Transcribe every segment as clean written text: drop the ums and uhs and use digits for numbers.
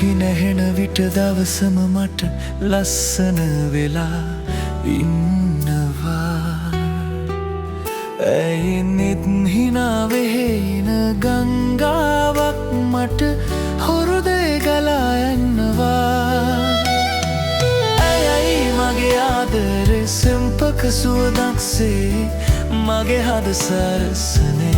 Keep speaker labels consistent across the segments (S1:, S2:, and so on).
S1: හිනහෙන විට දවසම මට ලස්සන වෙලා ඉන්නවා. ඇයිනෙත් හිනාවෙහෙන ගංගාවක් මට හොරුදේ ගලා යන්නවා. ඇයයි මගේ ආදරේ සෙම්පක සුවදක්සේ මගේ හද සරසනේ.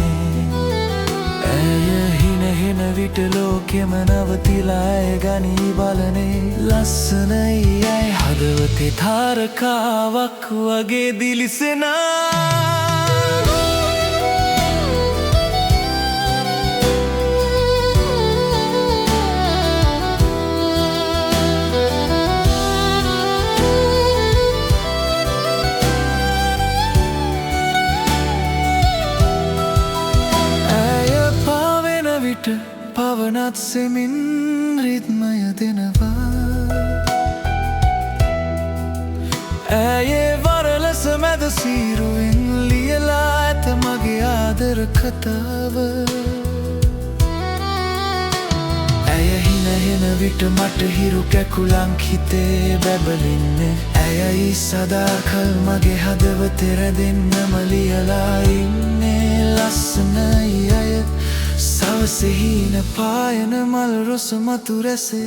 S1: ඇය හිනහෙන විට ලෝකෙම නවතිලා ඇය ගනී බලනේ. ලස්සනයි ඇයි හදවතේ තාරකාවක් වගේ දිලිසෙනා. පවනත් සෙමින් රිද්මය දෙනවා. ඇයේ වරලස මැද සීරුවෙන් ලියලා ඇත මගේ ආදර කතාව. ඇය හිනහෙන විට මට හිරු කැකුලන් හිතේ බැබලින්නේ. ඇයයි සදාකල් මගේ හදවතේ රැඳෙන්නම ලියලා ඉන්නේ. ලස්සනයි ඇය සවසෙහින පායන මල් රොස මතු රැසේ.